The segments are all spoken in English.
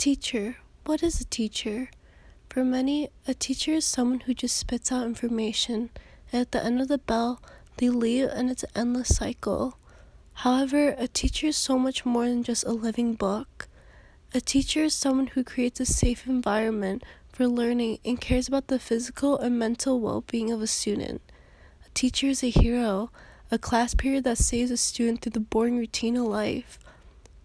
teacher. What is a teacher? For many, a teacher is someone who just spits out information, and at the end of the bell, they leave and it's an endless cycle. However, a teacher is so much more than just a living book. A teacher is someone who creates a safe environment for learning and cares about the physical and mental well-being of a student. A teacher is a hero, a class period that saves a student through the boring routine of life.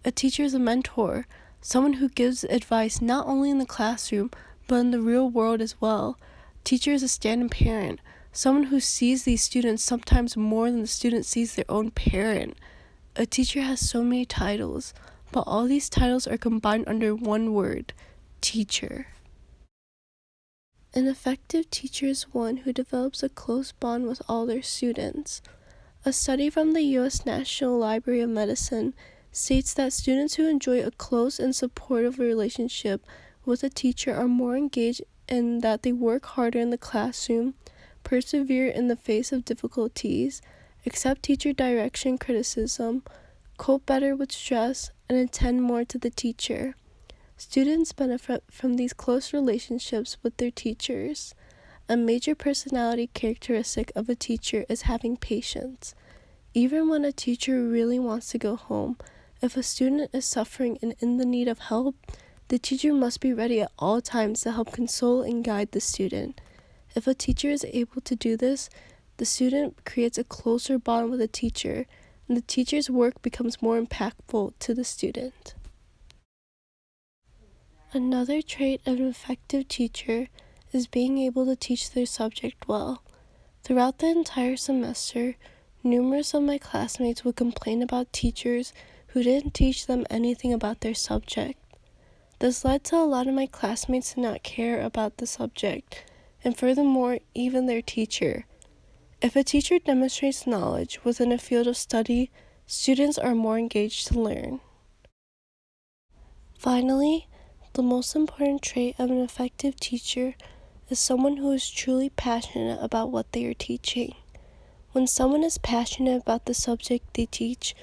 A teacher is a mentor, someone who gives advice not only in the classroom, but in the real world as well. A teacher is a stand-in parent, someone who sees these students sometimes more than the student sees their own parent. A teacher has so many titles, but all these titles are combined under one word: teacher. An effective teacher is one who develops a close bond with all their students. A study from the U.S. National Library of Medicine states that students who enjoy a close and supportive relationship with a teacher are more engaged and that they work harder in the classroom, persevere in the face of difficulties, accept teacher direction and criticism, cope better with stress, and attend more to the teacher. Students benefit from these close relationships with their teachers. A major personality characteristic of a teacher is having patience. Even when a teacher really wants to go home, if a student is suffering and in the need of help, the teacher must be ready at all times to help console and guide the student. If a teacher is able to do this, the student creates a closer bond with the teacher, and the teacher's work becomes more impactful to the student. Another trait of an effective teacher is being able to teach their subject well. Throughout the entire semester, numerous of my classmates would complain about teachers who didn't teach them anything about their subject. This led to a lot of my classmates to not care about the subject, and furthermore, even their teacher. If a teacher demonstrates knowledge within a field of study, students are more engaged to learn. Finally, the most important trait of an effective teacher is someone who is truly passionate about what they are teaching. When someone is passionate about the subject they teach,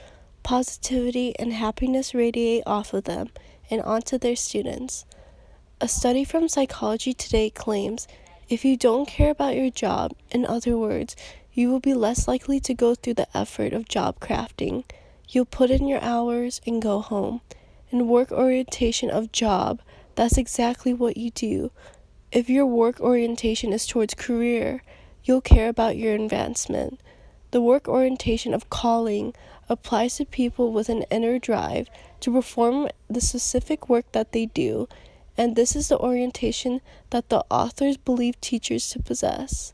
positivity and happiness radiate off of them and onto their students. A study from Psychology Today claims if you don't care about your job, in other words, you will be less likely to go through the effort of job crafting. You'll put in your hours and go home. In work orientation of job, that's exactly what you do. If your work orientation is towards career, you'll care about your advancement. The work orientation of calling applies to people with an inner drive to perform the specific work that they do, and this is the orientation that the authors believe teachers to possess.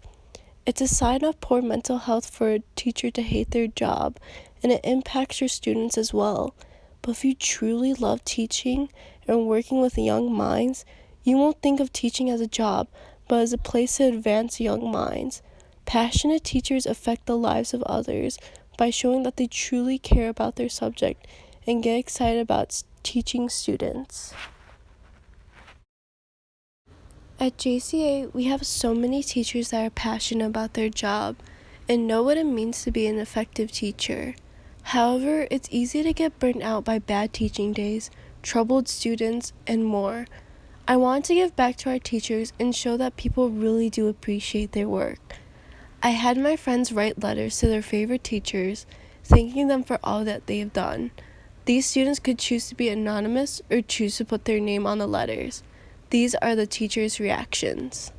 It's a sign of poor mental health for a teacher to hate their job, and it impacts your students as well. But if you truly love teaching and working with young minds, you won't think of teaching as a job, but as a place to advance young minds. Passionate teachers affect the lives of others by showing that they truly care about their subject and get excited about teaching students. At JCA, we have so many teachers that are passionate about their job and know what it means to be an effective teacher. However, it's easy to get burnt out by bad teaching days, troubled students, and more. I want to give back to our teachers and show that people really do appreciate their work. I had my friends write letters to their favorite teachers, thanking them for all that they have done. These students could choose to be anonymous or choose to put their name on the letters. These are the teachers' reactions.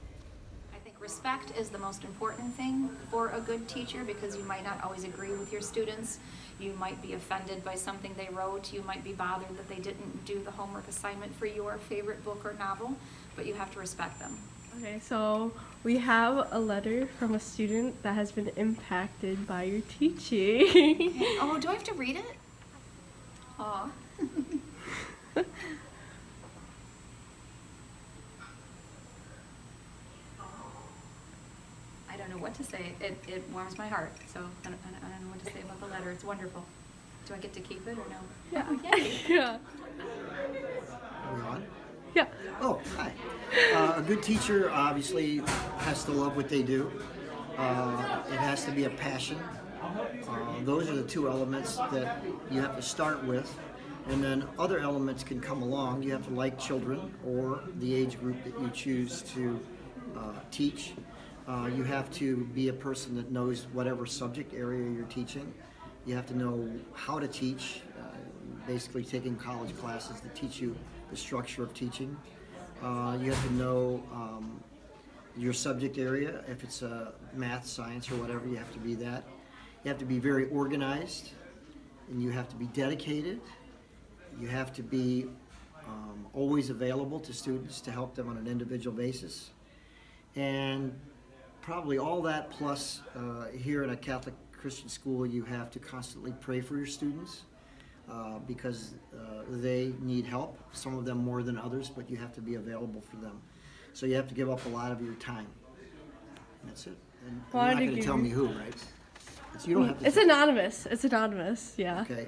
I think respect is the most important thing for a good teacher because you might not always agree with your students. You might be offended by something they wrote. You might be bothered that they didn't do the homework assignment for your favorite book or novel, but you have to respect them. Okay, so we have a letter from a student that has been impacted by your teaching. Oh, do I have to read it? Aw. I don't know what to say. It warms my heart, so I don't know what to say about the letter. It's wonderful. Do I get to keep it or no? Yeah. Oh, yay. Yeah. Are we on? Yeah. Oh, hi. A good teacher obviously has to love what they do. It has to be a passion. Those are the two elements that you have to start with. And then other elements can come along. You have to like children or the age group that you choose to teach. You have to be a person that knows whatever subject area you're teaching. You have to know how to teach, basically taking college classes that teach you the structure of teaching. You have to know your subject area. If it's math, science, or whatever, you have to be that. You have to be very organized, and you have to be dedicated. You have to be always available to students to help them on an individual basis. And probably all that plus here in a Catholic Christian school, you have to constantly pray for your students because they need help, some of them more than others, but you have to be available for them. So you have to give up a lot of your time. That's it. And Well, you're I not going to think tell me who, right? You don't have to It's anonymous. It's anonymous. Yeah. Okay,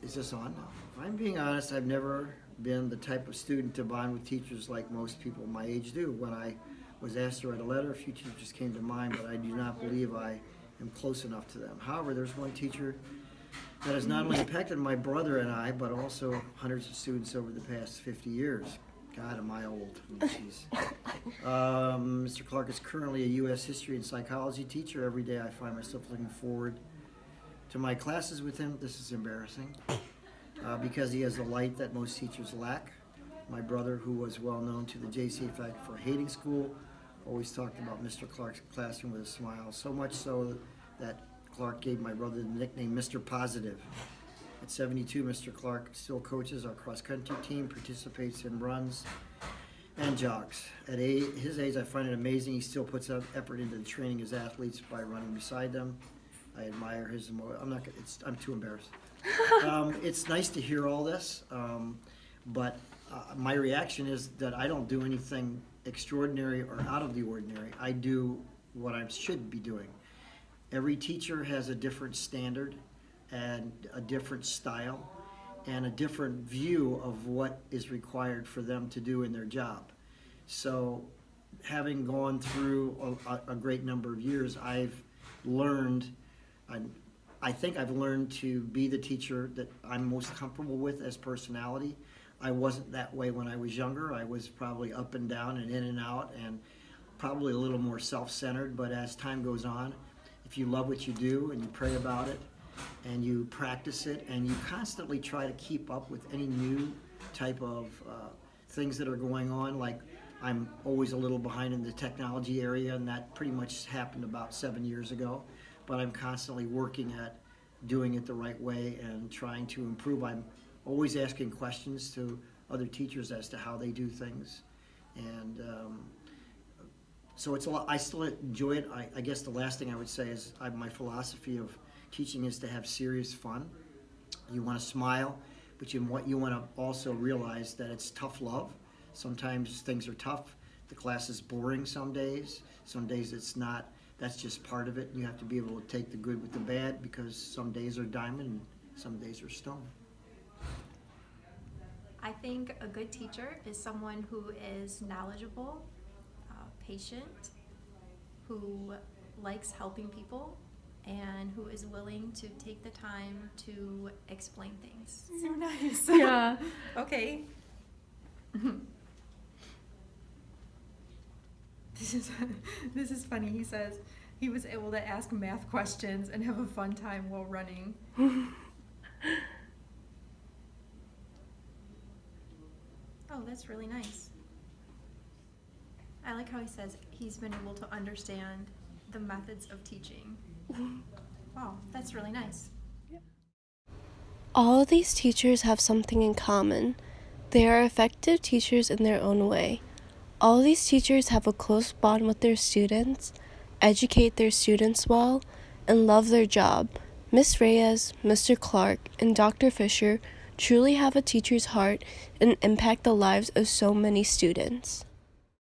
is this on now? If I'm being honest, I've never been the type of student to bond with teachers like most people my age do. When I was asked to write a letter, a few teachers came to mind, but I do not believe I am close enough to them. However, there's one teacher that has not only impacted my brother and I, but also hundreds of students over the past 50 years. God, am I old. Jeez. Mr. Clark is currently a U.S. history and psychology teacher. Every day I find myself looking forward to my classes with him. This is embarrassing because he has a light that most teachers lack. My brother, who was well known to the JCA faculty for hating school, always talked about Mr. Clark's classroom with a smile, so much so that Clark gave my brother the nickname Mr. Positive. At 72, Mr. Clark still coaches our cross-country team, participates in runs and jogs. At his age, I find it amazing he still puts up effort into training his athletes by running beside them. I admire his I'm too embarrassed. It's nice to hear all this, but my reaction is that I don't do anything extraordinary or out of the ordinary. I do what I should be doing. Every teacher has a different standard and a different style and a different view of what is required for them to do in their job. So having gone through a great number of years, I've learned, I think I've learned to be the teacher that I'm most comfortable with as personality. I wasn't that way when I was younger. I was probably up and down and in and out and probably a little more self-centered, but as time goes on, if you love what you do and you pray about it and you practice it and you constantly try to keep up with any new type of things that are going on, like I'm always a little behind in the technology area, and that pretty much happened about 7 years ago, but I'm constantly working at doing it the right way and trying to improve. I'm always asking questions to other teachers as to how they do things, and so it's a lot. I still enjoy it. I guess the last thing I would say is my philosophy of teaching is to have serious fun. You want to smile, but you want to also realize that it's tough love. Sometimes things are tough. The class is boring some days. Some days it's not. That's just part of it. You have to be able to take the good with the bad, because some days are diamond and some days are stone. I think a good teacher is someone who is knowledgeable, patient, who likes helping people, and who is willing to take the time to explain things. So nice. Yeah. Okay. This is funny. He says he was able to ask math questions and have a fun time while running. Oh, that's really nice. I like how he says he's been able to understand the methods of teaching. Wow, that's really nice. All of these teachers have something in common. They are effective teachers in their own way. All of these teachers have a close bond with their students, educate their students well, and love their job. Miss Reyes, Mr. Clark, and Dr. Fisher truly have a teacher's heart and impact the lives of so many students.